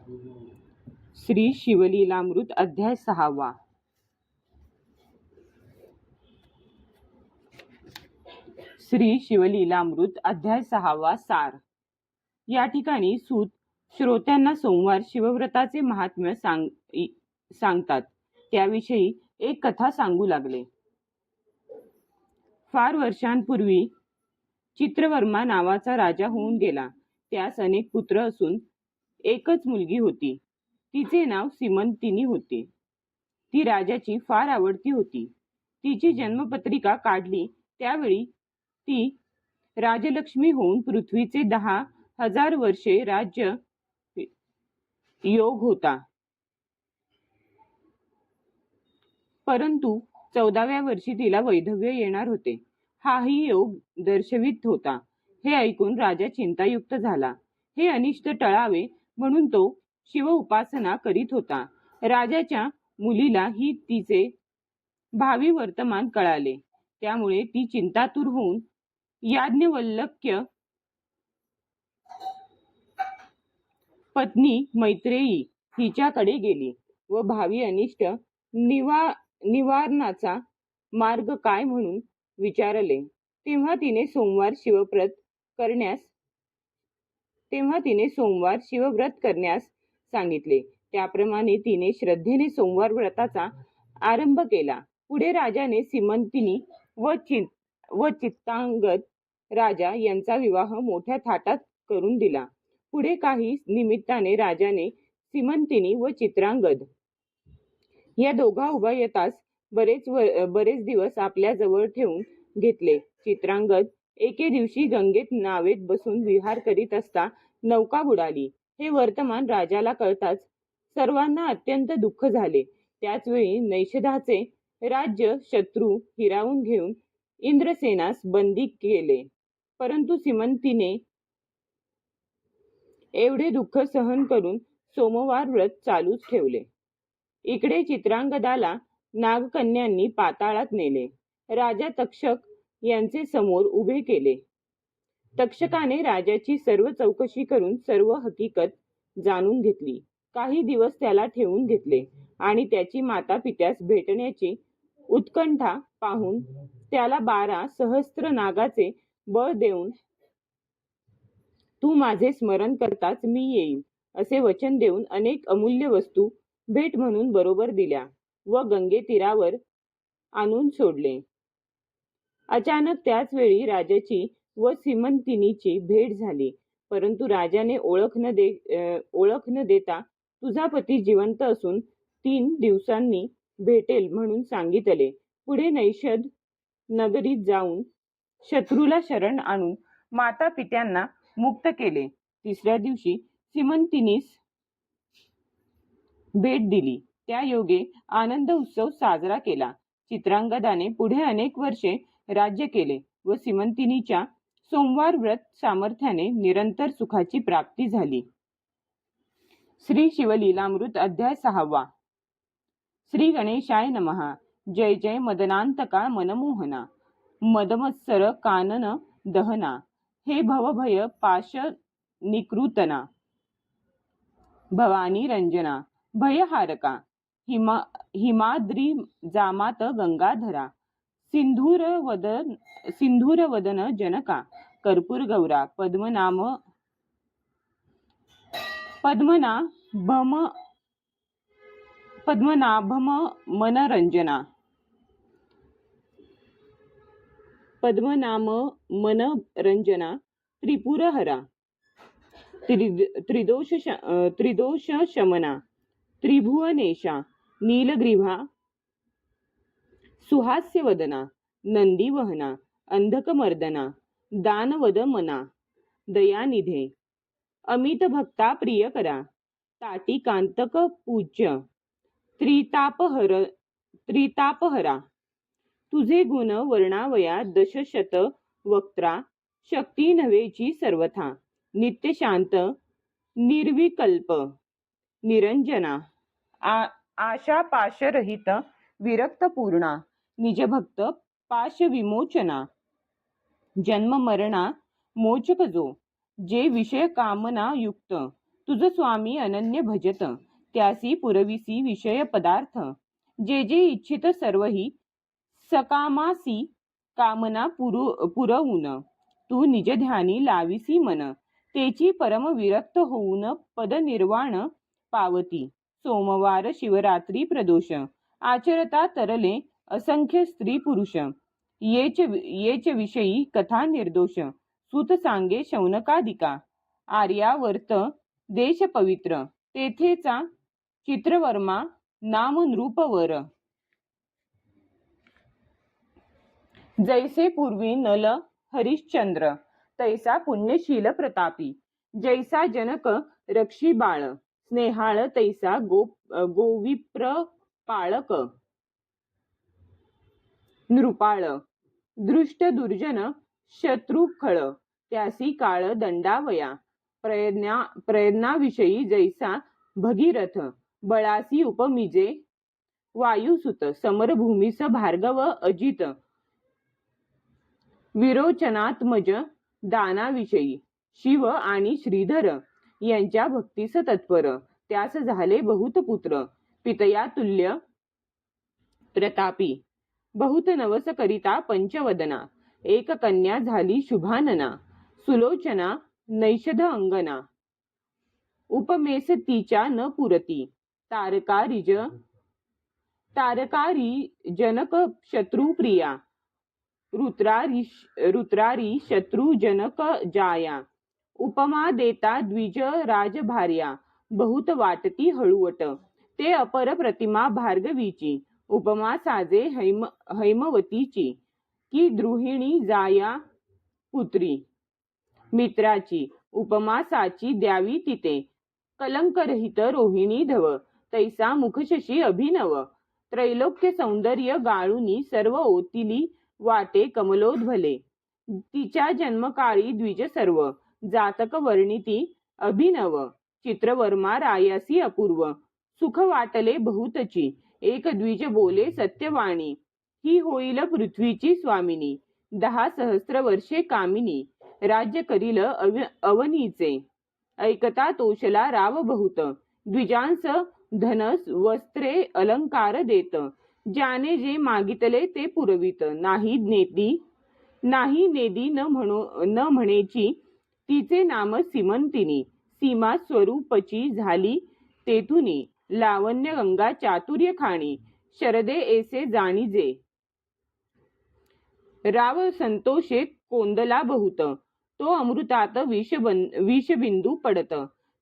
श्री शिवलीलामृत अध्याय 6. श्री शिवलीलामृत अध्याय 6 सार. या ठिकाणी सूत श्रोत्यांना सोमवार शिवव्रताचे महात्म्य सांगतात. त्याविषयी एक कथा सांगू लागले. फार वर्षांपूर्वी चित्रवर्मा नावाचा राजा होऊन गेला. त्यास अनेक पुत्र असून एकच मुलगी होती. तिचे नाव सीमंतिनी होते. ती राजाची फार आवडती होती. तिची जन्मपत्रिका काढली त्यावेळी ती राजलक्ष्मी होऊन पृथ्वीचे 10,000 वर्षे राज्य योग होता. परंतु 14व्या वर्षी तिला वैधव्य येणार होते. हाही योग दर्शवित होता. हे ऐकून राजा चिंतायुक्त झाला. हे अनिष्ट टळावे म्हणून तो शिव उपासना करीत होता. राजाच्या मुलीला ही तिचे भावी वर्तमान कळाले. त्यामुळे ती चिंतातूर होऊन याज्ञवल्क्य पत्नी मैत्रेयी हिच्याकडे गेली व भावी अनिष्ट निवारणाचा मार्ग काय म्हणून विचारले. तेव्हा तिने सोमवार शिवव्रत करण्यास सांगितले. त्याप्रमाणे तिने श्रद्धेने सोमवार व्रताचा आरंभ केला. पुढे राजाने सीमंतिनी व चित्रांगद राजा यांचा विवाह मोठ्या थाटात करून दिला. पुढे काही निमित्ताने राजाने सीमंतिनी व चित्रांगद या दोघा उभयतास बरेच दिवस आपल्या जवळ ठेवून घेतले. चित्रांगद एके दिवशी गंगेत नावेत बसून विहार करीत असता नौका बुडाली. हे वर्तमान राजाला कळताच सर्वांना अत्यंत दुःख झाले. त्याचवेळी नैषधाचे राज्य शत्रू हिरावून घेऊन इंद्रसेनास बंदी केले. परंतु सीमंतीने एवढे दुःख सहन करून सोमवार व्रत चालूच ठेवले. इकडे चित्रांगदाला नागकन्यांनी पाताळात नेले. राजा तक्षक यांचे समोर उभे केले. तक्षकाने राजाची सर्व चौकशी करून सर्व हकीकत जाणून घेतली. काही दिवस त्याला ठेवून घेतले आणि त्याची माता पित्यास भेटण्याची उत्कंठा पाहून त्याला 12 सहस्त्र नागाचे बळ देऊन तू माझे स्मरण करताच मी येईल असे वचन देऊन अनेक अमूल्य वस्तू भेट म्हणून बरोबर दिल्या व गंगे तीरावर आणून सोडले. अचानक त्याच वेळी राजाची व सीमंतिनीची भेट झाली. परंतु राजाने ओळख न देता तुझा पती जिवंत असून 3 दिवसांनी भेटेल म्हणून सांगितले. पुढे नैषध नगरीत जाऊन शत्रूला शरण आणून माता पित्यांना मुक्त केले. तिसऱ्या दिवशी सीमंतिनीस भेट दिली. त्या योगे आनंद उत्सव साजरा केला. चित्रांगदाने पुढे अनेक वर्षे राज्य केले व सीमंतिनीच्या सोमवार व्रत सामर्थ्याने निरंतर सुखाची प्राप्ती झाली. श्री शिवलीलामृत अध्याय 6. श्री गणेशाय नमः. जय जय मदनांतका मनमोहना, मदमत्सर कानन दहना, हे भवभय पाश निकृतना, भवानी रंजना भयहारका, हिमाद्री जामात गंगाधरा, सिंधूरवदन जनका, कर्पूर गौरा, पद्मनाभम मनरंजना, त्रिपुरहरा, त्रिदोष शमना, त्रिभुवनेशा, नीलग्रीवा, सुहास्यवदना, नंदीवहना, अंधकमर्दना, दानवदमना, दयानिधे, अमित भक्ता प्रियकरा, ताटिकांतक पूज्य, त्रितापहरा, तुझे गुण वर्णावया 10,000 वक्त्रा, शक्ती नव्हेची सर्वथा, नित्य शांत निर्विकल्प, निरंजना, आशा पाशरहित विरक्त पूर्णा, निजभक्त पाश विमोचना, जन्म मरणा मोचक जो, जे विषय कामना युक्त, तुझ स्वामी अनन्य भजत, त्यासी पुरविसी विषय पदार्थ. जे जे इच्छित सर्वही सकामासी कामना पुरवून. तू निज ध्यानी लाविसी मन, तेची परम विरक्त होऊन पदनिर्वाण पावती. सोमवार शिवरात्री प्रदोष, आचरता तरले असंख्य स्त्री पुरुष. येच विषयी कथा निर्दोष, सूत सांगे शौनकादिका. आर्यावर्त देश पवित्र, तेथेचा चित्रवर्मा नाम नृपवर. जैसे पूर्वी नल हरिश्चंद्र, तैसा पुण्यशील प्रतापी. जैसा जनक रक्षी बाळ, स्नेहाळ तैसा गोविप्र पाळक. नृपाळ दृष्ट दुर्जन शत्रुखळ, त्यासी काळ दंडावया. प्रयत्नाविषयी जैसा भगीरथ, बळासी उपमिजे वायुसुत. समरभूमीस भार्गव अजित, विरोचनात्मज दानाविषयी. शिव आणि श्रीधर यांच्या भक्तीस तत्पर, त्यास झाले बहुत पुत्र. पितया तुल्य प्रतापी, बहुत नवस करिता पंचवदना. एक कन्या झाली शुभानना, सुलोचना नैषध अंगना. उपमेस तिच्या न पुरती, तारकारी जनक शत्रुप्रिया. रुत्रारी शत्रुजनक जाया. उपमा देता द्विज राजभार्या, बहुत वाटती हळुवट. ते अपर प्रतिमा भार्गवीची, उपमा साजे हैमवतीची. की द्रुहिणी जाया पुत्री मित्राची, उपमा साची द्यावी तिथे. कलंकरहित रोहिणी धव, तैसा मुखशशी अभिनव. त्रैलोक्य सौंदर्य गाळुनी, सर्व ओतिली वाटे कमलोद्भले. तिच्या जन्मकाळी द्विज सर्व, जातक वर्णिती अभिनव. चित्रवर्मा रायासी अपूर्व, सुख वाटले बहुतची. एक द्विज बोले सत्यवाणी, ही होईल पृथ्वीची स्वामिनी. 10 सहस्त्र वर्षे कामिनी, राज्य करील अवनीचे. ऐकता तोषला राव बहुत, द्विजांस धनस वस्त्रे अलंकार देत. ज्याने जे मागितले ते पुरवित, नाही नेदी न म्हणेची. तिचे नाम सीमंतिनी, सीमा स्वरूपची झाली तेथुनी. लावण्य गंगा चातुर्य खाणी, शरदे ऐसे जाणीजे. राव संतोषे कोंदला बहुत, तो अमृतात विषबिंदू पडत.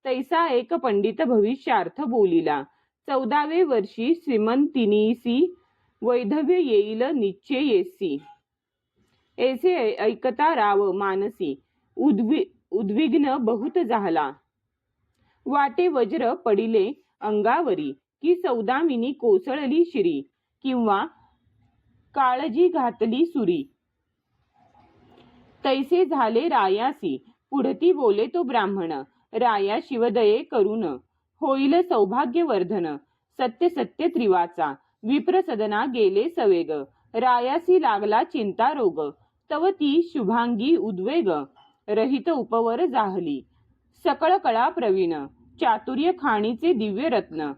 तैसा एक पंडित भविष्यार्थ बोलिला. 14वे वर्षी श्रीमंतिनीसी वैधव्य येईल निश्चयेसी. ऐसे ऐकता राव मानसी उद्विग्न बहुत झाला. वाटे वज्र पडिले अंगावरी, की सौदामिनी कोसळली शिरी. किंवा काळजी घातली सुरी. तैसे झाले रायासी, पुढती बोले तो ब्राह्मण. राया शिवदये करून, होईल सौभाग्यवर्धन. सत्य सत्य त्रिवाचा, विप्रसदना गेले सवेग. रायासी लागला चिंता रोग, तव ती शुभांगी उद्वेग. रहित उपवर जाहली, सकळ कळा प्रवीण. चातुर्य खाणीचे दिव्य रत्न,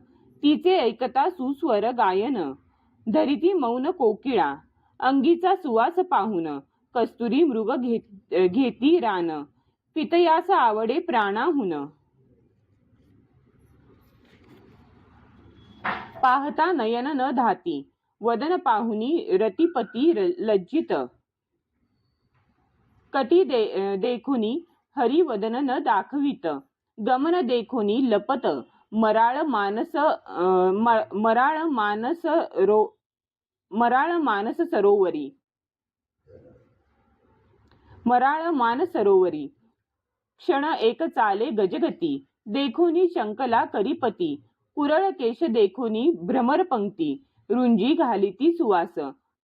तिचे ऐकता सुस्वर गायन. धरिती मौन कोकिळा, अंगीचा सुवास पाहून. कस्तुरी मृग घेती रान, पितयास आवडे प्राणाहून. पाहता नयन न धाती, वदन पाहुनी रतिपती लज्जित. कटी देखुनी हरिवदन न दाखवित. गमन देखुनी लपत, मराळ मानस सरोवरी. क्षण एक चाले गजगती, देखुनी शंकला करीपती. कुरळ केश देखुनी भ्रमर पंक्ती, रुंजी घालिती सुवास.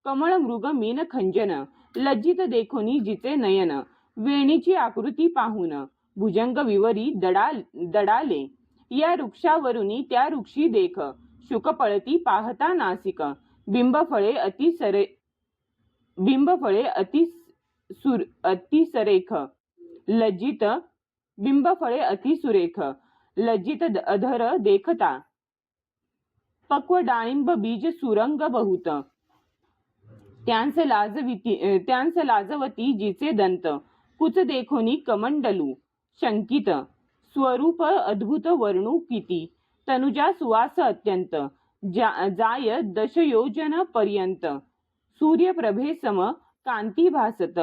कमळ मृग मीन खंजन, लज्जित देखुनी जिचे नयन. वेणीची आकृती पाहून, भुजंग विवरी दडाले. या वृक्षावरुनी त्या वृक्षी देख, शुक पळती पाहता नासिक. बिंबफळे अतिसरेख, लज्जित बिंबफळे अतिसुरेख. लज्जित अधर देखता, पक्व डाळिंब बीज सुरंग बहुत, त्यांस लाजवती जिचे दंत, कुच देखोनी कमंडलू शंकित, स्वरूप अद्भुत वर्णू किती, तनुजा सुवास अत्यंत, जाय दशयोजन पर्यंत, सूर्यप्रभे सम कांती भासत,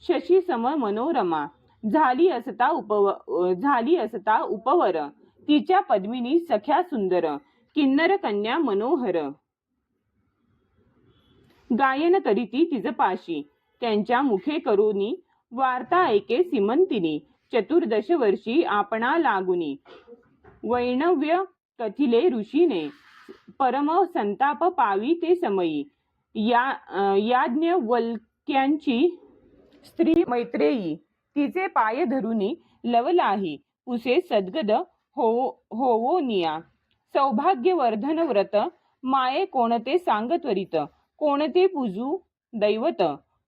शशी सम मनोरमा, झाली असता उपवर, तिच्या पद्मिनी सख्या सुंदर, किन्नर कन्या मनोहर, गायन करीती तिज पाशी, त्यांच्या मुखे करोनी वार्ता ऐके सीमंतिनी, चतुर्दश वर्षी आपणा लागुनी, वैणव्य कथिले ऋषीने, परम संताप पावी ते समयी, याज्ञवल्क्यांची स्त्री मैत्रेयी, तिचे पाय धरुनी लवलाही, पुसे सद्गद होवोनिया, सौभाग्यवर्धन व्रत, माये कोणते सांग त्वरित, कोणते पूजू दैवत,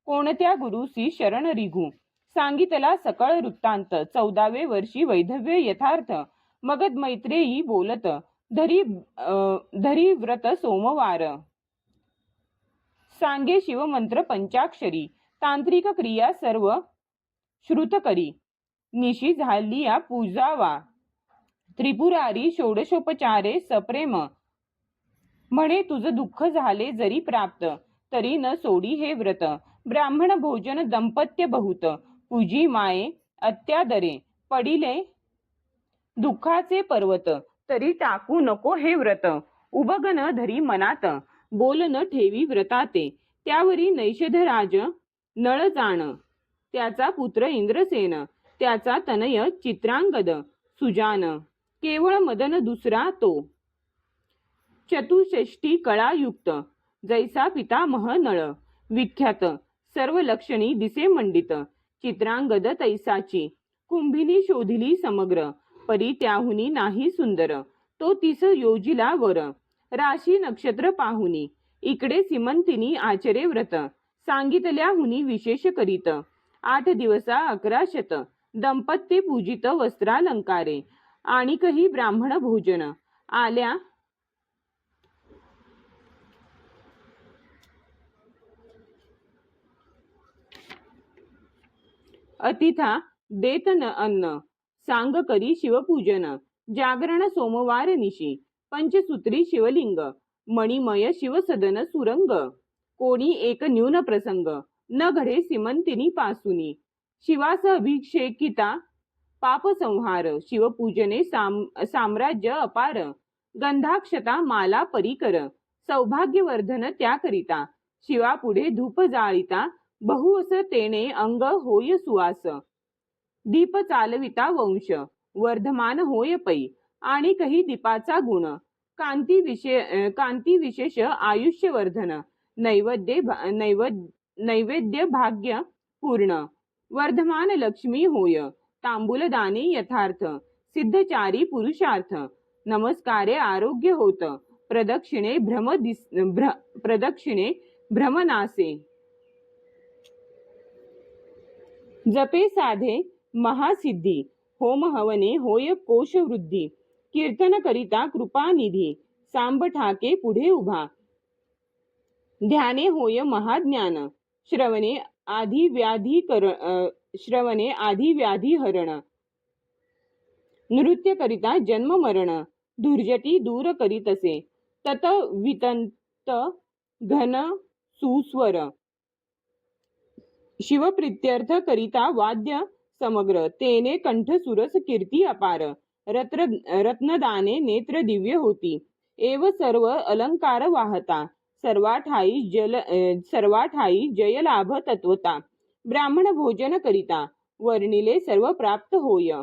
कोणत्या गुरुसी शरण रिघू, सांगितला सकळ वृत्तांत, 14वे वर्षी वैधव्य यथार्थ, मगध मैत्रेयी बोलत, धरी व्रत सोमवार, सांगे शिवमंत्र पंचाक्षरी, तांत्रिक क्रिया सर्व श्रुत करी, निशी झालिया पूजावा, त्रिपुरारी षोडशोपचारे सप्रेम, म्हणे तुझ दुःख झाले जरी प्राप्त, तरी न सोडी हे व्रत, ब्राह्मण भोजन दंपत्य बहुत, पूजी माये अत्यादरे, पडिले दुःखाचे पर्वत, तरी टाकू नको हे व्रत, उबग न धरी मनात, बोल न ठेवी व्रताते, त्यावरी नैषधराज नळ जाण, त्याचा पुत्र इंद्रसेन, त्याचा तनय चित्रांगद सुजान, केवळ मदन दुसरा तो, चतुष्षष्टी कळायुक्त, जैसा पितामह नळ, विख्यात सर्व लक्षणी दिसे मंडित, चित्रांगद तैसाची, कुंभिनी शोधिली समग्र, परी त्याहुनी नाही सुंदर, तो तिस योजिला वर, राशी नक्षत्र पाहुनी, इकडे सीमंतिनी आचरे व्रत, सांगितल्याहुनी विशेष करीत, 8 दिवसा 11 शत, दंपत्य पूजित वस्त्रालंकारे, आणि काही ब्राह्मण भोजन, आल्या अतिथा देत न अन्न, सांग करी शिवपूजन, जागरण सोमवार निशी, पंचसूत्री शिवलिंग, मणिमय शिवसदन सुरंग, कोणी एक न्यून प्रसंग, न घडे सीमंतिनी पासूनी, शिवास अभिषेकिता पापसंहार, शिवपूजने साम्राज्य अपार, गंधाक्षता माला परिकर, सौभाग्यवर्धन त्याकरिता, शिवापुढे धूप जाळिता, बहुअस तेने अंग होय सुवास, दीप चालविता वंश, वर्धमान होय पै, आणि काही दीपाचा गुण, कांती विशेष आयुष्यवर्धन, नैवेद्य भाग्य पूर्ण, वर्धमान लक्ष्मी होय, तांबूलदाने यथार्थ, सिद्धचारी पुरुषार्थ, नमस्कारे आरोग्य होत, प्रदक्षिणे भ्रमनासे, जपे साधे महासिद्धी, होम हवने होय कोश वृद्धी, कीर्तन करिता कृपानिधी, सांब ठाके पुढे उभा, ध्याने होय महाज्ञान, श्रवणे आधी व्याधी हरण, नृत्य करिता जन्म मरण, दुर्जटी दूर करीतसे, तत वितंत घन सुस्वर, शिवप्रीत्यर्थ करिता वाद्य समग्र, तेने कंठ सुरस कीर्ती अपार, रत्नदाने नेत्र दिव्य होती, एव सर्व अलंकार वाहता, सर्वाठाई जय लाभ तत्वता, ब्राह्मण भोजन करिता, वर्णिले सर्व प्राप्त होय,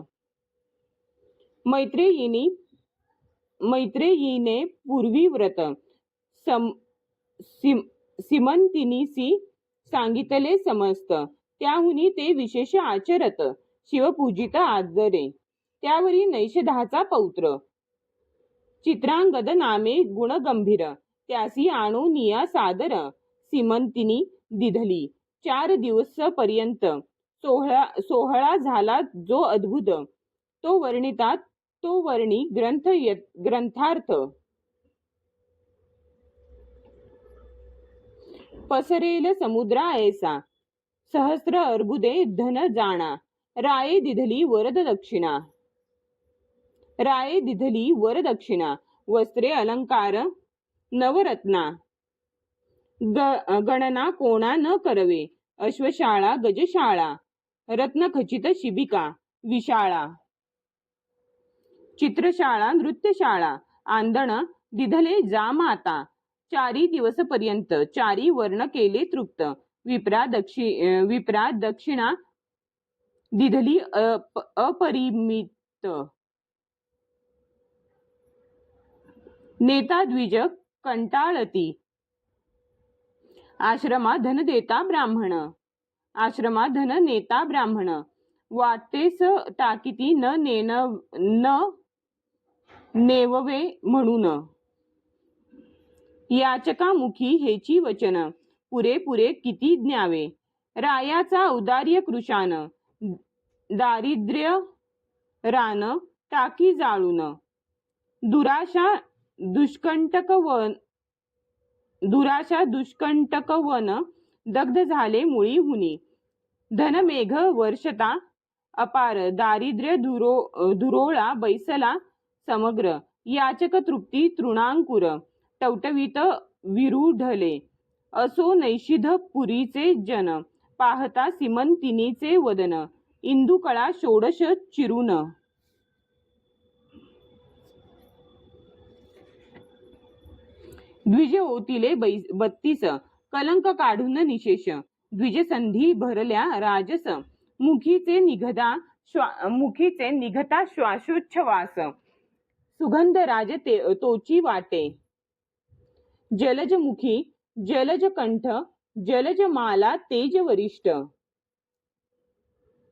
मैत्रेयीने पूर्वी व्रत, सीमंतिनीसी सांगितले समस्त, त्याहुनी ते विशेष आचरत, शिवपूजित आदरे, त्यावरी नैषधाचा पौत्र, चित्रांगद नामे गुणगंभीर, त्यासी आणूनिया सादर, सीमंतिनी दिधली, 4 दिवस पर्यंत सोहळा झाला जो अद्भुत, तो वर्णितात तो वर्णी ग्रंथार्थ पसरेल समुद्रा ऐसा सहस्र अर्बुदे धन जाणा राये दिधली वरद दक्षिणा राये दिधली वरदक्षिणा वस्त्रे अलंकार नवरत्ना गणना कोणा न करवे अश्वशाळा गजशाळा रत्नखचित शिबिका विशाळा चित्रशाळा नृत्यशाळा आंदण दिधले जा माता चारी दिवसपर्यंत चारी वर्ण केले तृप्त विप्रा दक्षिणा दिधली अपरिमित नेता द्विज कंटाळती आश्रमा धन देता ब्राह्मण आश्रमा धन नेता ब्राह्मण वाटेस टाकीती न नेववे म्हणून याचकामुखी हेची वचन पुरे किती ज्ञावे रायाचा औदार्य कृशान दारिद्र्य रान टाकी जाळून दुराशा दुष्कंटक वन दग्ध झाले मुळी हुनी धनमेघ वर्षता अपार दारिद्र्य धुरोळा बैसला समग्र याचक तृप्ती तृणांकुर टवटवीत विरूढले असो नैषिध पुरीचे जन पाहता सीमंतिनीचे वदन इंदुकळा षोडश चिरून द्विज ओतिले 32 कलंक काढून निशेष द्विज संधी भरल्या राजस मुखीचे निघता श्वासोच्छवास सुगंध राज तोची वाटे जलज मुखी जलज कंठ जलज माला तेज वरिष्ठ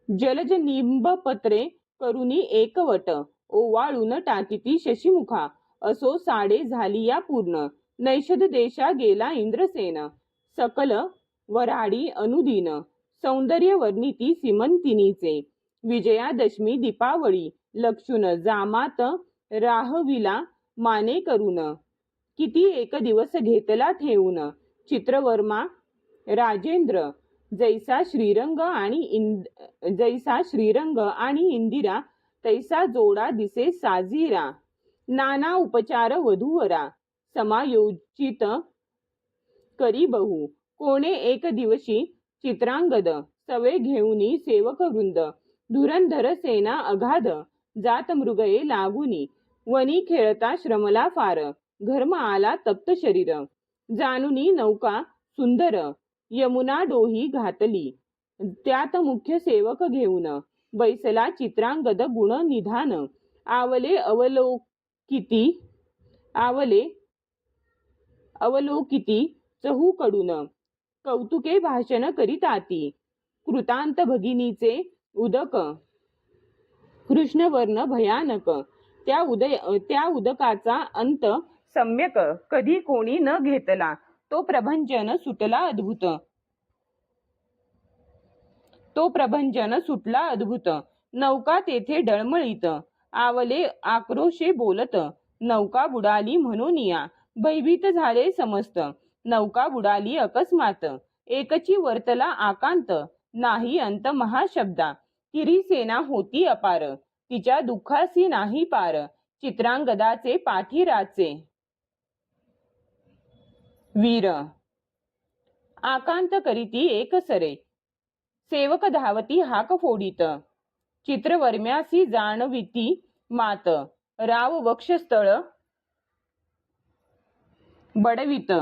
जलज निंब पत्रे करुनी एकवट ओवाळून टाकीती शशीमुखा असो साडे झाली या पूर्ण नैषध देशा गेला इंद्रसेन सकल वराडी अनुदीन सौंदर्य वर्णिती सीमंतिनीचे विजयादशमी दीपावळी लक्षुन जामात राहविला माने करून किती एक दिवस घेतला ठेवून चित्रवर्मा राजेंद्र जैसा श्रीरंग आणि इंदिरा तैसा जोडा दिसे साजीरा नाना उपचार वधूवरा समायोजित करी बहु कोणे एक दिवशी चित्रांगद सवे घेऊनी सेवक वृंद धुरंधर सेना अगाध जात मृगये लागुनी वनी खेळता श्रमला फार घर्म आला तप्त शरीर जानुनी नौका सुंदर यमुना डोही घातली त्यात मुख्य सेवक घेऊन बैसला चित्रांगद गुण निधान आवले अवलोकिती चहूकडून कौतुके भाषण करीताती कृतांत भगिनीचे उदक कृष्णवर्ण भयानक त्या उदकाचा अंत सम्यक कधी कोणी न घेतला तो प्रभंजन सुटला अद्भुत नौका तेथे डळमळीत आवले आक्रोशे बोलत नौका बुडाली म्हणूनिया भयभीत झाले समस्त नौका बुडाली अकस्मात एकची वर्तला आकांत नाही अंत महाशब्दा तिरी सेना होती अपार तिच्या दुःखासी नाही पार चित्रांगदाचे पाठीराचे वीर आकांत करीती एक सरे सेवक धावती हाक फोडीत चित्रवर्म्यासी जाणविती मात राव वक्षस्थळ बडवित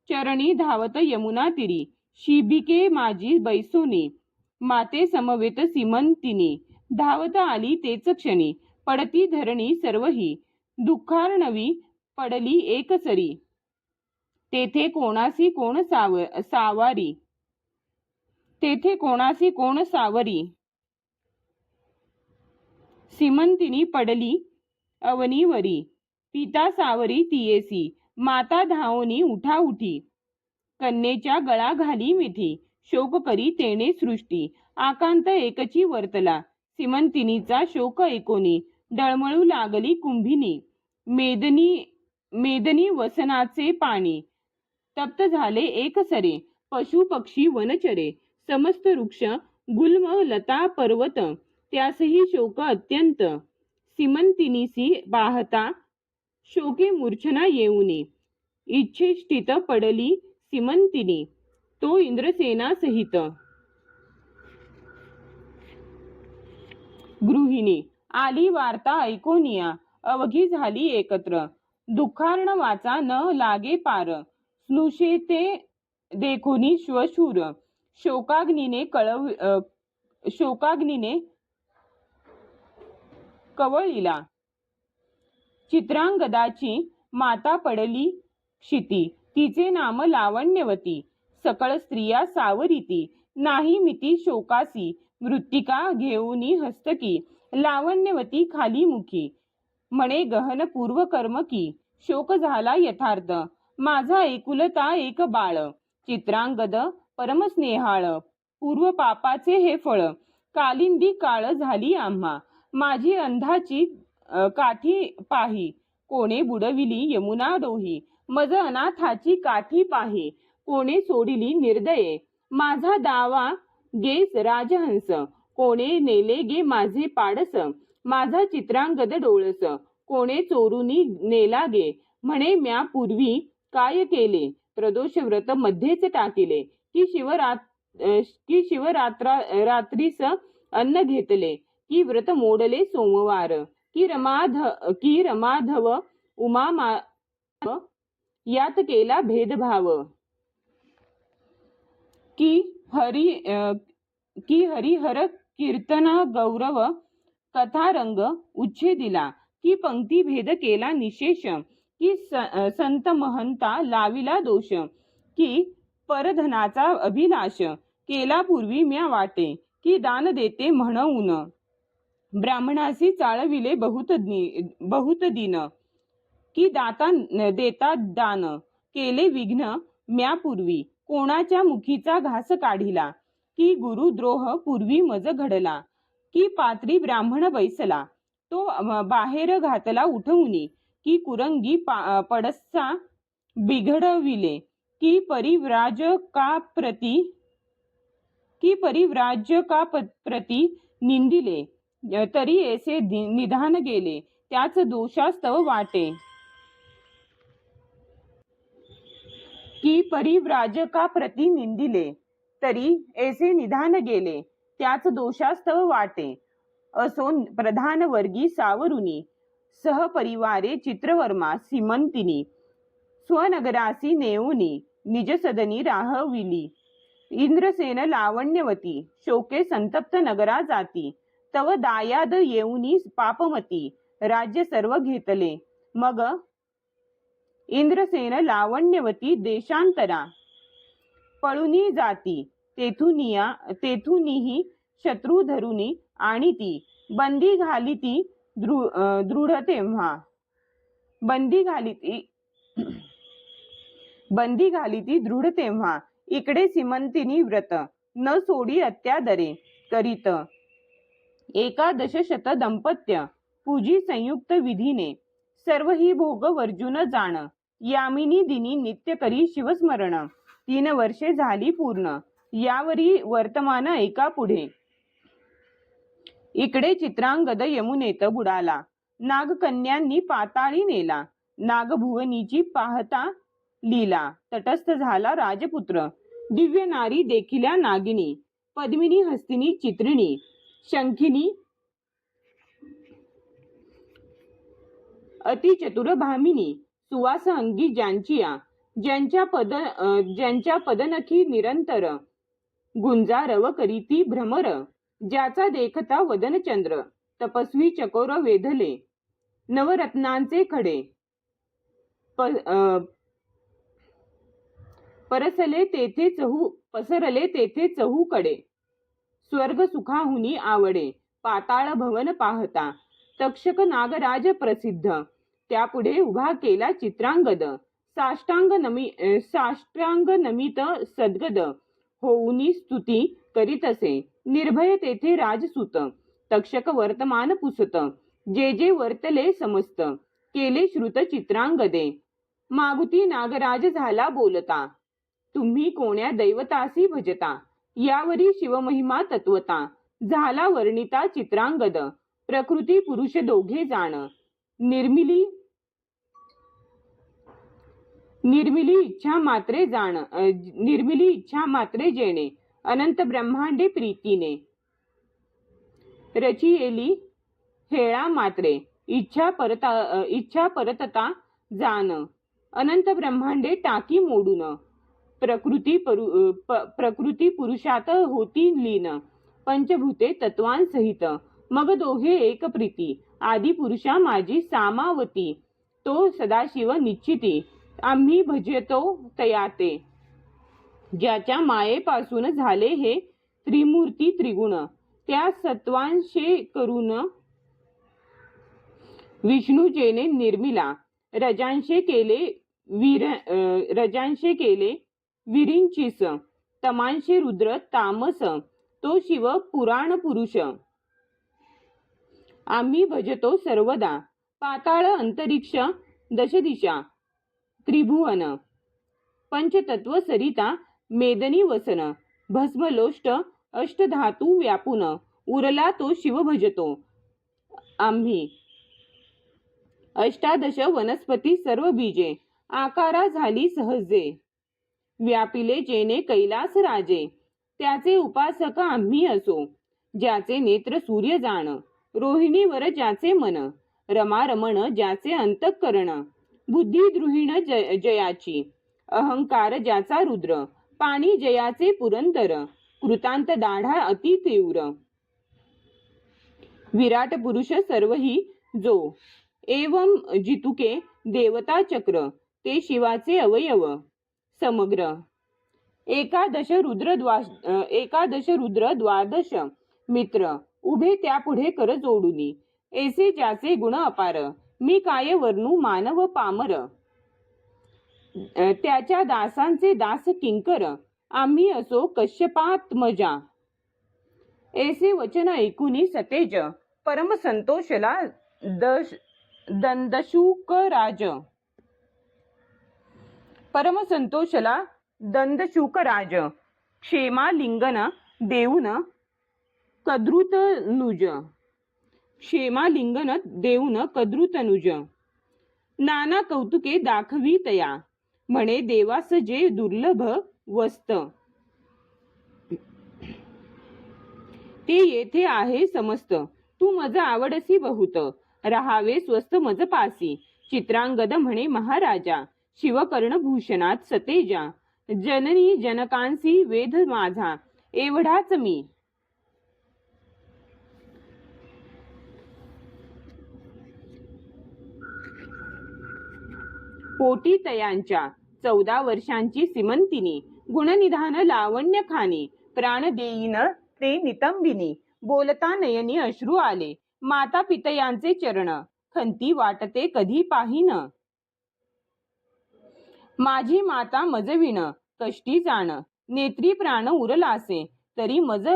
चरणी धावत यमुना तिरी शिबिके माझी बैसोनी माते समवेत सीमंतिनी धावत आली तेच क्षणी पडती धरणी सर्वही दुःखार्णवी पडली एक सरी तेथे कोणासी कोण सावरी सीमंतिनी पडली अवनीवरी पिता सावरी तियेसी माता धावनी उठा उठी कन्येच्या गळा घाली मिठी शोक करी तेने सृष्टी, आकांत एकची वर्तला, सीमंतिनीचा शोक ऐकोनी, डळमळू लागली कुंभिनी, मेदनी मेदनी वसनाचे पाणी, तप्त झाले एकसरे, पशु पक्षी वनचरे, समस्त वृक्ष गुल्म लता पर्वत, त्यासही शोक अत्यंत, सीमंतिनीसी पाहता शोके मूर्छना येऊनी, इच्छेष्टित पडली सीमंतिनी, तो इंद्रसेना सहित. गृहिणी आली वार्ता ऐकोनिया, अवघी झाली एकत्र, दुःखार्णवाचा न लागे पार, स्नुषे ते देखोनी श्वशूर, शोकाग्नीने कवळीला, चित्रांगदाची माता पडली क्षिती, तिचे नाम लावण्यवती, सकळ स्त्रिया सावरीती, नाही मिती शोकासी, मृत्तिका घेऊनी हस्तकी, लावण्यवती खाली मुखी, म्हणे गहन पूर्व कर्म की, शोक झाला यथार्थ, माझा एकुलता एक बाळ, चित्रांगद परमस्नेहाळ, पूर्व पापाचे हे फळ, कालिंदी काळ झाली आम्हा, माझी अंधाची काठी पाही, कोणे बुडविली यमुना डोही, मज अनाथाची काठी पाही, कोणे सोडिली निर्दये, माझा दावा गेस राजहंस, कोणे नेले गे माझे पाडस, माझा चित्रांगद डोळस, कोणे चोरुनी नेला गे, म्हणे म्या पूर्वी काय केले, प्रदोष व्रत मध्येच टाकिले, की रात्रीस अन्न घेतले, की व्रत मोडले सोमवार, की रमाधव उमा यात केला भेदभाव, की हरिहर कीर्तन गौरव कथा रंग उच्छेदिला, की पंक्ती भेद केला निशेष, की संत महंता लाविला दोष, की परधनाचा अभिलाष केला पूर्वी म्या वाटे, की दान देते म्हणून ब्राह्मणासी चाळविले बहुत दिन, की देता दान केले विघ्न म्या पूर्वी, कोणाच्या मुखीचा घास काढिला, की गुरुद्रोह पूर्वी मज घडला, की पात्री ब्राह्मण बैसला, तो बाहेर घातला उठवूनी, की कुरंगी पडसा बिघडविले, की परिव्राजकाप्रती निंदिले, तरी ऐसे निधान गेले, त्याच दोषास्तव वाटे, की परिव्राजकाप्रती निंदिले, तरी ऐसे निधान गेले, त्याच दोषास्तव वाटे, असो प्रधान वर्गी सावरुनी, सहपरिवारे चित्रवर्मा सीमंतिनी, स्वनगरासी नेऊनी, निजसदनी राहविली, इंद्रसेन लावण्यवती, शोके संतप्त नगरा जाती, तव दायाद येऊनी पापमती, राज्य सर्व घेतले, मग इंद्रसेन लावण्यवती देशांतरा पळुनी जाती, तेथुनीही शत्रू धरुनी आणि ती, बंदी घालिती दृढ तेव्हा, बंदी घालिती दृढ तेव्हा, इकडे सीमंतिनी व्रत न सोडी अत्यादरे करीत, एकादश शत दंपत्य पूजी संयुक्त विधीने, सर्व ही भोग वर्जुन जाण, यामिनी दिनी नित्य करी शिवस्मरण, 3 वर्षे झाली पूर्ण, यावरी वर्तमान ऐका पुढे, इकडे चित्रांगद यमुनेत बुडाला, नागकन्यांनी पाताळी नेला, नागभुवनीची पाहता लीला, तटस्थ झाला राजपुत्र, दिव्य नारी देखिल्या नागिनी, पद्मिनी हस्तिनी चित्रिणी, शंखिनी अतिचतुर भामिनी, सुवास अंगी ज्यांचिया, ज्यांच्या पदनखी निरंतर, गुंजारव करीती भ्रमर, ज्याचा देखता वदनचंद्र, तपस्वी चकोर वेधले, नवरत्नांचे खडे, पसरले तेथे चहूकडे, स्वर्ग सुखाहुनी आवडे, पाताळ भवन पाहता, तक्षक नागराज प्रसिद्ध, त्यापुढे उभा केला चित्रांगद, साष्टांग नमित सद्गद, होऊनी स्तुती करीत असे. निर्भय तेथे राजसूत तक्षक वर्तमान पुसत. जे जे वर्तले समस्त केले श्रुत चित्रांगदे. मागुती नागराज झाला बोलता. तुम्ही कोण्या दैवतासी भजता. यावरी शिवमहिमा तत्वता. झाला वर्णिता चित्रांगद. प्रकृती पुरुष दोघे जाण. निर्मिली निर्मिली इच्छा मात्रे जाण. निर्मिली इच्छा मात्रे जेणे. अनंत ब्रह्मांडे प्रीतीने. रचियेली हेळा मात्रे. इच्छा परतता जाण. अनंत ब्रह्मांडे टाकी मोडून. प्रकृती पुरुषात होती लीन. पंचभूते तत्वांसहित. मग दोहे एक प्रीती. आदी पुरुषा माझी सामावती. तो सदाशिव निश्चिती. आम्ही भजतो तयाते. ज्याच्या मायेपासून झाले हे त्रिमूर्ती त्रिगुण. त्या सत्वांशे करून विष्णूजेने निर्मिला. रजांशे केले विरिंचिस. तमांशे रुद्र तामस. तो शिव पुराण पुरुष. आम्ही भजतो सर्वदा. पाताळ अंतरिक्ष दशदिशा त्रिभुवन. पंचतत्व सरिता मेदनी वसन. भस्मलोष्ट अष्टधातू व्यापून. उरला तो शिव भजतो आम्ही. अष्टादश वनस्पती सर्व बीजे. आकारा झाली सहजे. व्यापिले जेने कैलास राजे. त्याचे उपासक आम्ही असो. ज्याचे नेत्र सूर्य जाण. रोहिणीवर ज्याचे मन. रमा रमण ज्याचे अंतःकरण. बुद्धी द्रुहिण जयाची. अहंकार ज्याचा रुद्र. पाणी जयाचे पुरंदर. कृतांत दाढा अति तीव्र. विराट पुरुष सर्वही जो. एवं जितुके देवता चक्र. ते शिवाचे अवयव समग्र. एकादश रुद्र द्वादश मित्र. उभे त्यापुढे कर जोडुनी. ऐसे ज्याचे गुण अपार. मी काय वर्णू मानव पामर. त्याच्या दासांचे दास किंकर. आम्ही असो कश्यपात्मजा. ऐसे वचन ऐकुनी सतेज. परम संतोषला दंदशूकराज. परम संतोषला दंदशूकराज. क्षेमालिंगन देऊन कद्रुतनुज. क्षेमालिंगन देऊन कद्रुतनुज. नाना कौतुके दाखवी तया. म्हणे देवास जे दुर्लभ वस्त. ते येथे आहे समस्त. तू मज आवडसी बहुत. राहावे स्वस्त मज पासी. चित्रांगद म्हणे महाराजा. शिवकर्णभूषणात सतेजा. जननी जनकांसी वेध माझा. एवढाच मी. पोटी तयांच्या 14 वर्षांची सिमंतिनी. गुणनिधान लावण्य खाणी. प्राण देईन ते नितंबिनी. बोलता नयनी अश्रू आले. माता पितयांचे चरण. खंती वाटते कधी पाहिन. माझी माता मजविण कष्टी जाण. नेत्री प्राण उरलासे तरी मज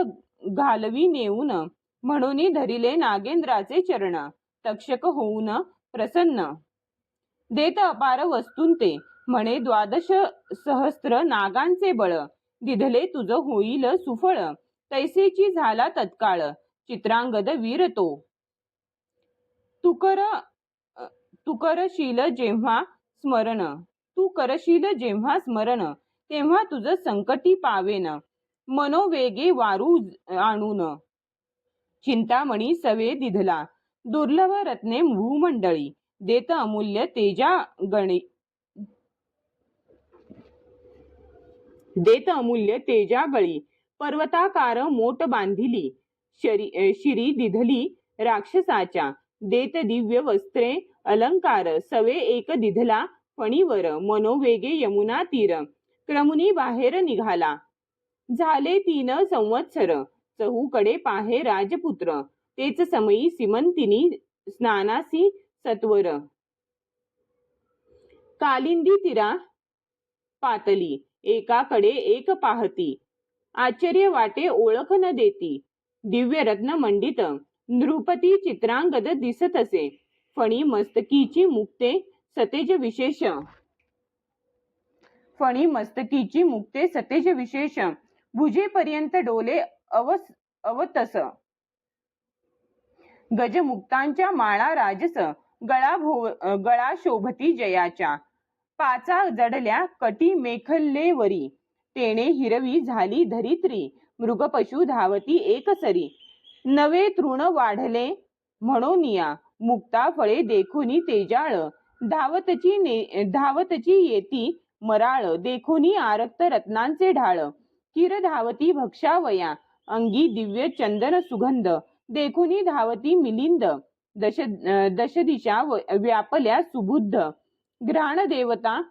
घालवी नेऊन. म्हणून धरिले नागेंद्राचे चरण. तक्षक होऊन प्रसन्न. देत अपार वस्तूंते. म्हणे 12 सहस्त्र नागांचे बळ. दिधले तुझ होईल सुफळ. तैसेची झाला तत्काळ. चित्रांगद वीर तो. तू करशील जेव्हा स्मरण. तेव्हा तुझ संकटी पावेन. मनोवेगे वारू आणून. चिंतामणी सवे दिधला. दुर्लभ रत्ने भूमंडळी. देत अमूल्य तेजा गळी. पर्वताकार मोट बांधिली. शिरी दिधली राक्षसाच्या. देत दिव्य वस्त्रे अलंकार. सवे एक दिधला फणीवर. मनोवेगे यमुना तीर. क्रमुनी बाहेर निघाला. झाले 3 संवत्सर. चहूकडे पाहे राजपुत्र. तेच समयी सिमंतिनी स्नानासी सत्वर. कालिंदी तीरा पातली. एकाकडे एक पाहती. आश्चर्य वाटे ओळख न देती. दिव्य रत्न मंडित नृपती चित्रांगद दिसत असे. फणी मस्तकीची मुक्ते सतेज विशेष. फणी मस्तकीची मुक्ते सतेज विशेष. भुजेपर्यंत डोले अवतस. गजमुक्तांच्या माळा राजस. गळा शोभती जयाच्या. पाचा जडल्या कटी मेखल्लेवरी. तेणे हिरवी झाली धरित्री. मृगपशु धावती एकसरी. नवे तृण वाढले म्हणोनिया. मुक्ता फळे देखुनी तेजाळ. धावतची येती मराळ. देखुनी आरक्त रत्नांचे ढाळ. किर धावती भक्षावया. अंगी दिव्य चंदन सुगंध. देखुनी धावती मिलिंद. दशदिशा व्यापल्या सुबुद्ध. घ्राण देवता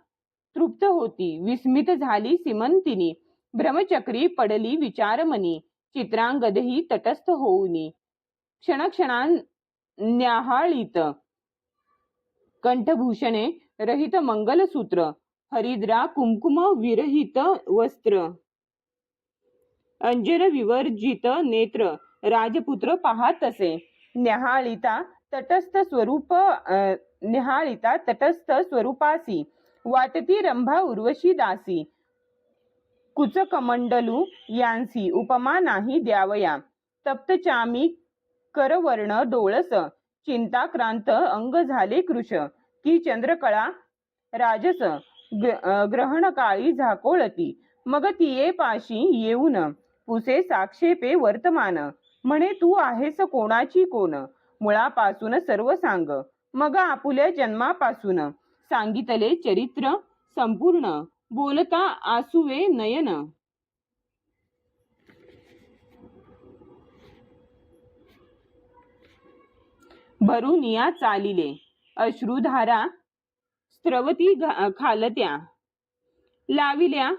तृप्त होती. विस्मित झाली सीमंतिनी. ब्रह्मचक्री पडली विचारमनी. चित्रांगदही तटस्थ होऊनी. क्षणक्षणान्याहाळीत. कंठभूषणे रहित मंगलसूत्र. हरिद्रा कुंकुम विरहित वस्त्र. अंजन विवर्जित नेत्र. राजपुत्र पाहत असे. न्याहाळिता तटस्थ स्वरूपासी. वाटती रंभा उर्वशी दासी. कुचकमंडलू यांसी उपमा नाही द्यावया. तप्तचामी करवर्ण डोळस. चिंताक्रांत अंग झाले कृश. की चंद्रकळा राजस. ग्रहणकाळी झाकोळती. मग तिये पाशी येऊन पुसे साक्षेपे वर्तमान. म्हणे तू आहेस कोणाची कोण. मुळापासून सर्व सांग. मग आपुल्या जन्मापासून सांगितले चरित्र संपूर्ण. बोलता आसुवे नयन. भरुनिया चालिले. अश्रुधारा स्त्रवती खालत्या. लाविल्या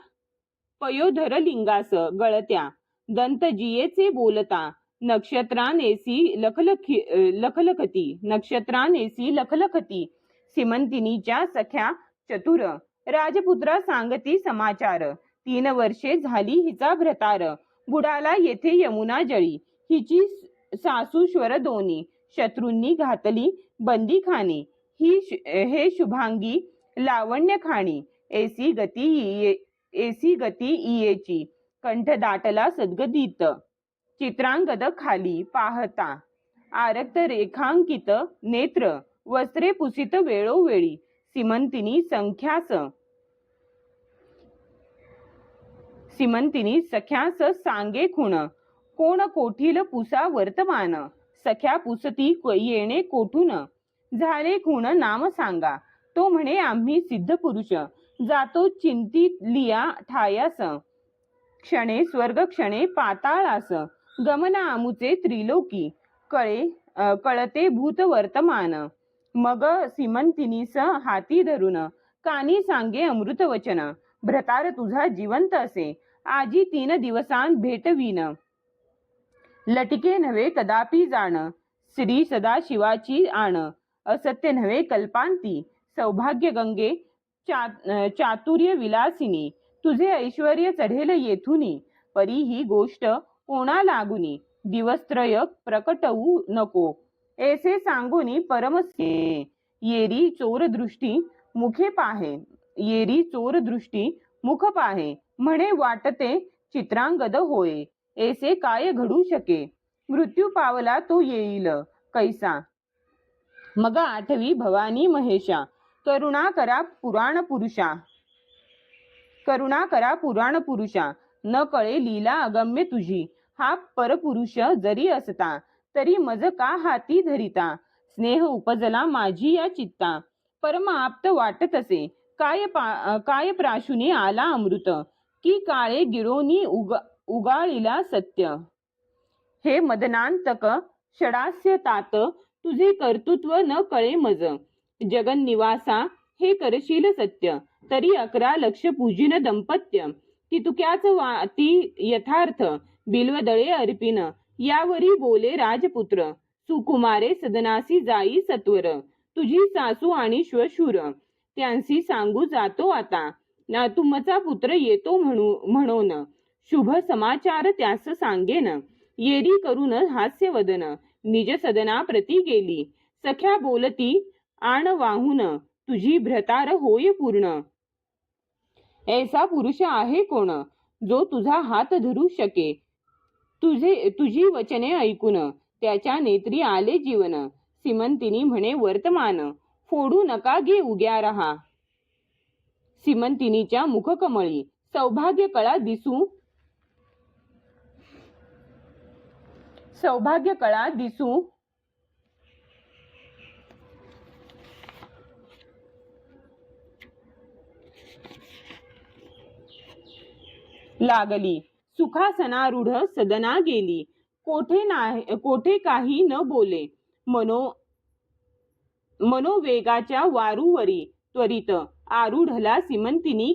पयोधर लिंगास गळत्या. दंतजियेचे बोलता नक्षत्रानेसी लखलखती. सीमंतिनीच्या सख्या चतुर. राजपुत्रा सांगती समाचार. 3 वर्षे झाली हिचा भ्रतार. बुडाला येथे यमुना जळी. हिची सासू स्वर दोन्ही. शत्रूंनी घातली बंदीखानी. हे शुभांगी लावण्य खाणी. एसी गती इयेची. कंठ दाटला सद्गदित. चित्रांगद खाली पाहता. आरक्त रेखांकित नेत्र. वस्त्रे पुसित वेळोवेळी. सीमंतिनी सख्यास सांगे खुण. कोण कोठील पुसा वर्तमान. सख्या पुसती येणे कोठून. झाले खुण नाम सांगा. तो म्हणे आम्ही सिद्ध पुरुष. जातो चिंतिलिया ठायास. क्षणे स्वर्ग क्षणे पाताळास. गमन आमुचे त्रिलोकी. कळते भूत वर्तमान. मग सीमंतिनीस हाती धरून कानी सांगे अमृत वचन. भ्रतार तुझा जिवंत असे. आजी 3 दिवसांत भेटवीन. लटिके नव्हे कदापि जाण. श्री सदाशिवाची आण. असत्य नव्हे कल्पांती. सौभाग्य गंगे चातुर्य विलासिनी. तुझे ऐश्वर्य चढेल येथुनी. परी ही गोष्ट कोणा लागुनी. दिवसत्रय प्रकटवू नको. ऐसे सांगुनी परमसे. येरी चोर दृष्टी मुख पाहे. म्हणे वाटते चित्रांगद होय. ऐसे काय घडू शके. मृत्यू पावला तो येईल कैसा. मग आठवी भवानी महेशा. करुणा करा पुराण पुरुषा. न कळे लीला अगम्य तुझी. हा परपुरुष जरी असता. तरी मज का हाती धरिता. स्नेह उपजला माझी या चित्ता. परम आप्त वाटत असे. काय प्राशुनी आला अमृत. की काळे गिरोनी उगाळिला सत्य. हे मदनांतक षडास्य तात. तुझे कर्तृत्व न कळे मज. जगन्निवासा हे करशील सत्य. तरी 11 लक्ष पूजिन दंपत्य. तितुक्याच वाती यथार्थ. बिल्वदळे अर्पिन यावरी बोले राजपुत्र. सुकुमारे सदनासी जाई सत्वर. तुझी सासू आणि श्वशूर. त्यांसी सांगू जातो आता. तुमचा पुत्र येतो म्हणून. शुभ समाचार त्यास सांगेन, येरी करून हास्य वदन, निज सदना प्रती गेली, सख्या बोलती आण वाहून, तुझी भ्रतार होय पूर्ण. ऐसा पुरुष आहे कोण, जो तुझा हात धरू शके, तुझी वचने ऐकून त्याच्या नेत्री आले जीवन. सीमंतिनी म्हणे वर्तमान, फोडू नका गे उग्या रहा. सीमंतिनीच्या मुखकमळी सौभाग्य कळा दिसू लागली. सुखासनारूढ सदना गेली, कोठे काही न बोले. मनोवेगाच्या वारूवरी त्वरित आरूढला सीमंतिनी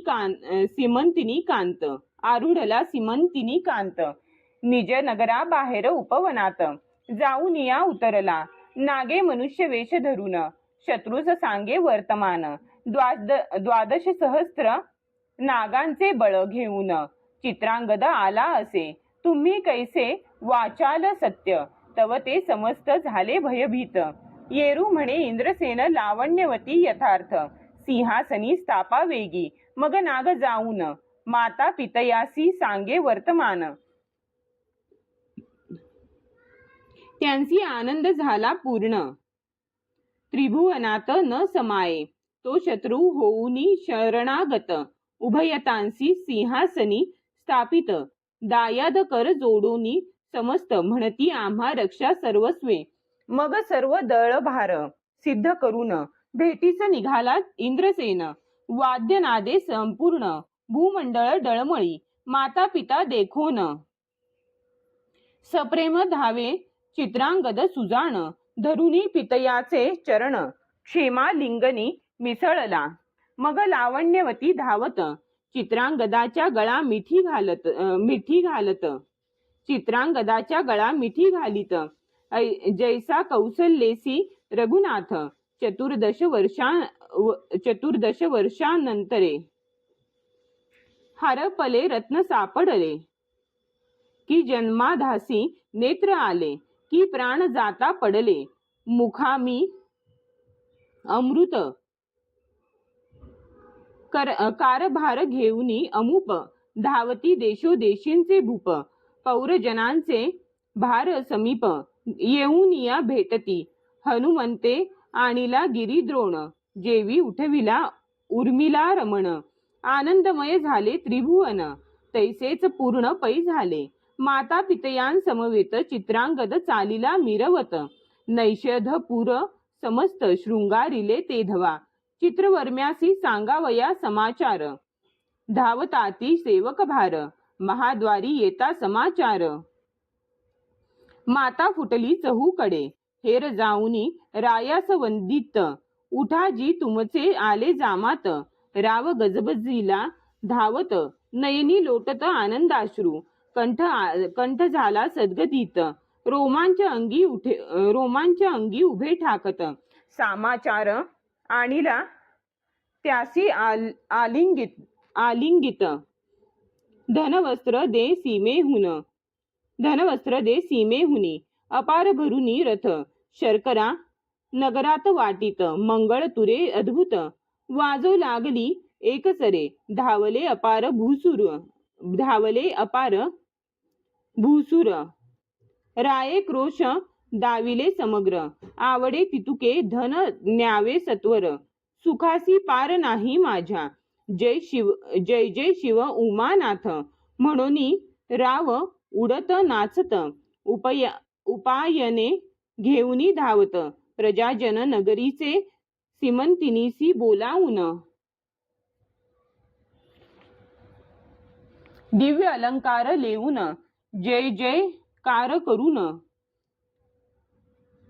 कांत. निज नगरा बाहेर उपवनात जाऊन या उतरला, नागे मनुष्य वेश धरून, शत्रूस सांगे वर्तमान. 12 सहस्त्र नागांचे बळ घेऊन, चित्रांगद आला असे. तुम्ही कैसे वाचाल सत्य, तव ते समस्त झाले भयभीत. येरू म्हणे इंद्रसेन लावण्यवती यथार्थ, सिंहासनी स्थापा वेगी. मग नाग जाऊन माता पितयासी सांगे वर्तमान. त्यांची आनंद झाला पूर्ण, त्रिभुवनात न समाये. तो शत्रू होऊनी शरणागत, उभयतांसी सिंहासनी स्थापित. दायाद कर जोडूनी समस्त, म्हणती आम्हा रक्षा सर्वस्वे. मग सर्व दळभार सिद्ध करून, भेटीस निघाला इंद्रसेन. वाद्यनादे संपूर्ण, भूमंडळ डळमळी. माता पिता देखोन, सप्रेम धावे चित्रांगद सुजाण. धरुनी पितयाचे चरण, क्षेमालिंगनी मिसळला. मग लावण्यवती धावत, चित्रांगदाच्या गळा मिठी घालीत. जैसा कौसल्येसी रघुनाथ, 14 वर्षानंतरे. हरपले रत्न सापडले, की जन्माधासी नेत्र आले, की प्राण जाता पडले. मुखामी अमृत कारभार घेऊनी अमुप, धावती देशोदेशींचे भूप. पौरजनांचे भार समीप, येऊन या भेटती. हनुमंते आणिला गिरिद्रोण, जेवी उठविला उर्मिला रमण. आनंदमय झाले त्रिभुवन, तैसेच पूर्ण पै झाले. माता पितयांसमवेत चित्रांगद चालिला मिरवत. नैषधपुर समस्त शृंगारिले ते धवा. चित्रवर्म्यासी सांगावया समाचार, धावताती सेवक भार. महाद्वारी येता समाचार, माता फुटली चहूकडे. हेर जाऊनी रायास वंदित, उठा जी तुमचे आले जामात. राव गजबजीला धावत, नयनी लोटत आनंदाश्रू. कंठ झाला सद्गदित, रोमांच अंगी उभे ठाकत. समाचार आणिला त्यासी आलिंगित. धनवस्त्र दे सीमेहुनी, अपार भरुनी रथ. शर्करा नगरात वाटीत, मंगळ तुरे अद्भुत. वाजो लागली एकसरे, धावले अपार भूसुर. राये क्रोश दाविले समग्र, आवडे तितुके धन न्यावे सत्वर. सुखासी पार नाही माझ्या, जय जय शिव उमानाथ. म्हणून राव उडत नाचत, उपायने घेऊनी धावत. प्रजाजन नगरीचे सीमंतिनीसी बोलावून, दिव्य अलंकार लेऊन. जय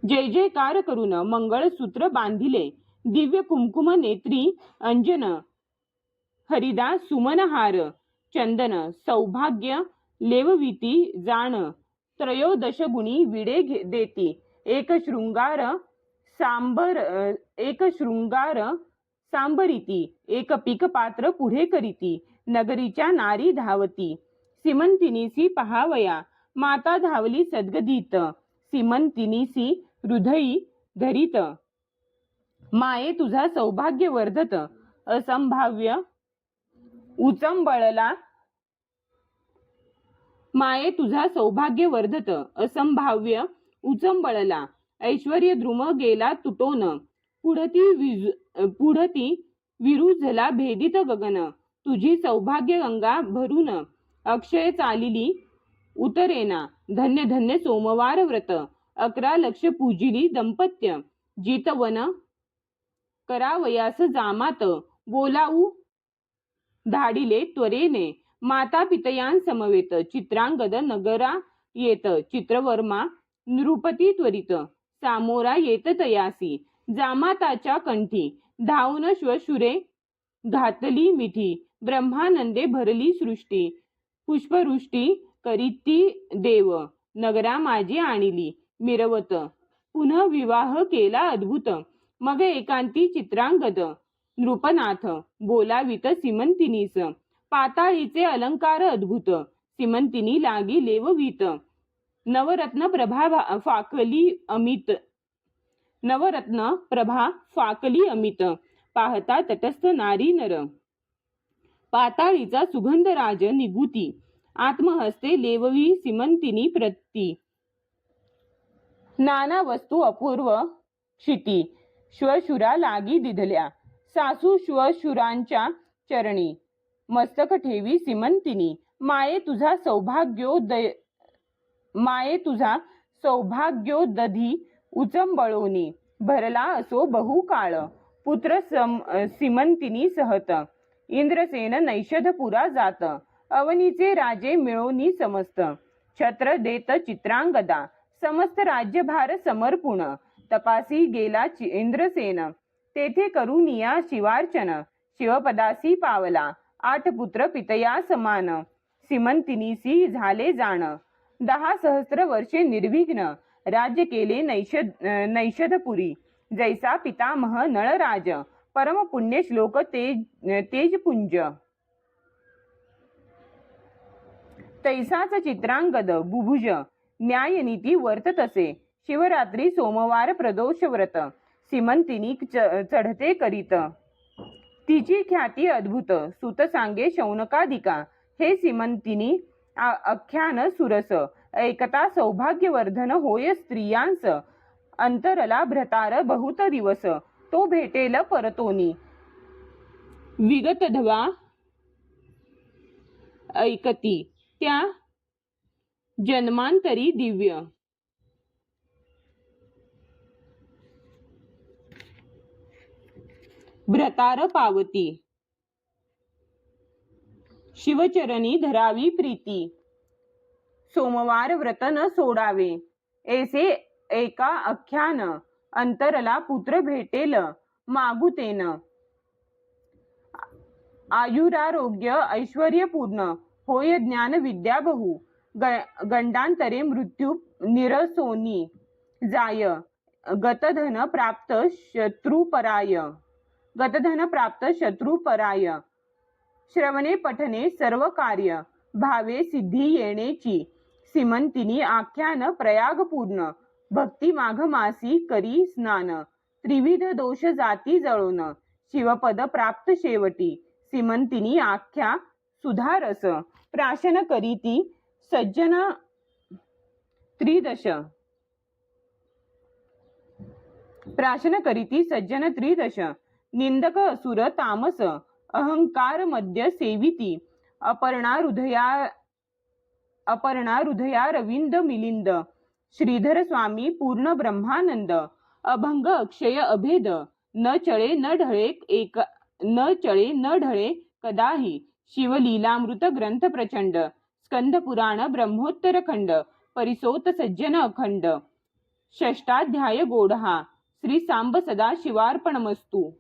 जयकार करून मंगळसूत्र बांधिले. दिव्य कुंकुम नेत्री अंजन, हरिदा सुमनहार. चंदन सौभाग्य लेवविती जाण. 13 गुणी विडे देती. एक शृंगार सांबरिती. एक पीक पात्र पुढे करीती. नगरीच्या नारी धावती. सीमंतिनीसी पहावया माता धावली सद्गदित सीमंतिनीसी हृदयी धरित माये तुझा सौभाग्य वर्धत असंभाव्य उचंबळला माये तुझा सौभाग्य वर्धत असंभाव्य उचंबळला ऐश्वर्य द्रुम गेला तुटोन पुढती विरुझला भेदित गगन तुझी सौभाग्य गंगा भरून अक्षय चालिली उतरेना धन्य धन्य सोमवार व्रत 11 लक्ष पूजिली दंपत्य जितवन करावयास जामात बोलावू धाडिले त्वरेने माता पितयांसमवेत चित्रांगद नगरा येत चित्रवर्मा नृपती त्वरित सामोरा येत तयासी जामाताच्या कंठी धावून श्वशुरे घातली मिठी ब्रह्मानंदे भरली सृष्टी पुष्पवृष्टी करीती देव नगरा माझी आणली मिरवत पुन्हा विवाह केला अद्भुत मग एकांती चित्रांगद नृपनाथ बोलावित सीमंतिनीस पाताळीचे अलंकार अद्भुत सीमंतिनी लागी लेववीत नवरत्न प्रभा फाकली अमित पाहता तटस्थ नारी नर पाताळीचा सुगंध राज निगुती आत्महस्ते लेववी सीमंतिनी प्रती नाना वस्तू अपूर्व क्षिती श्वशुरा लागी दिधल्या सासू श्वशुरांच्या चरणी मस्तक ठेवी सीमंतिनी माये तुझा सौभाग्योदधी उचंबळोनी भरला असो बहुकाळ पुत्र सीमंतिनी सहत इंद्रसेन नैषधपुरा जात अवनीचे राजे मिळोनी समस्त छत्र देत चित्रांगदा समस्त राज्यभार समर्पुण तपासी गेला इंद्रसेन तेथे करुनिया शिवार्चन शिवपदासी पावला 8 पुत्र पितया समान सीमंतिनीसी झाले जाण 10 सहस्त्र वर्षे निर्विघ्न राज्य केले नैषधपुरी जैसा पितामह नळराज परम पुण्य श्लोक तेजपुंज तैसाच चित्रांगद बुभुज न्यायनीती वर्तत असे शिवरात्री सोमवार प्रदोष व्रत सीमंतिनी चढते करीत तिची ख्याती अद्भुत सुत सांगे शौनकादिका हे सीमंतिनी आख्यान सुरस ऐकता सौभाग्यवर्धन होय स्त्रियांस अंतरला भ्रतार बहुत दिवस तो भेटेल परतोनी विगतधवा ऐकती त्या जन्मांतरी दिव्य भ्रतार पावती शिवचरणी धरावी प्रीती सोमवार व्रत न सोडावे ऐसे एका आख्यान अंतरला पुत्र भेटेल मागुतेन आयुरारोग्य ऐश्वर्यपूर्ण होय ज्ञान विद्या बहु गंडांतरे मृत्यू निरसोनी जाय गतधन प्राप्त शत्रुपराय श्रवणे पठने सर्व कार्य भावे सिद्धी येणेची सीमंतिनी आख्यान प्रयागपूर्ण भक्ती माघ मासी करी स्नान त्रिविध दोष जाती जळोन शिवपद प्राप्त शेवटी सीमंतिनी आख्या सुधारस प्राशन करीती सज्जन त्रिदश निंदक असुर तामस अहंकार मध्य सेविती अपर्णा हृदया रविंद मिलिंद श्रीधर स्वामी पूर्ण ब्रह्मानंद अभंग अक्षय अभेद न चळे न ढळे कदाही शिवलीलामृत ग्रंथ प्रचंड स्कंद पुराण ब्रह्मोत्तर खंड परिसोत सज्जन अखंड षष्टाध्याय गोढहा श्री सांब सदा शिवार्पणमस्तु।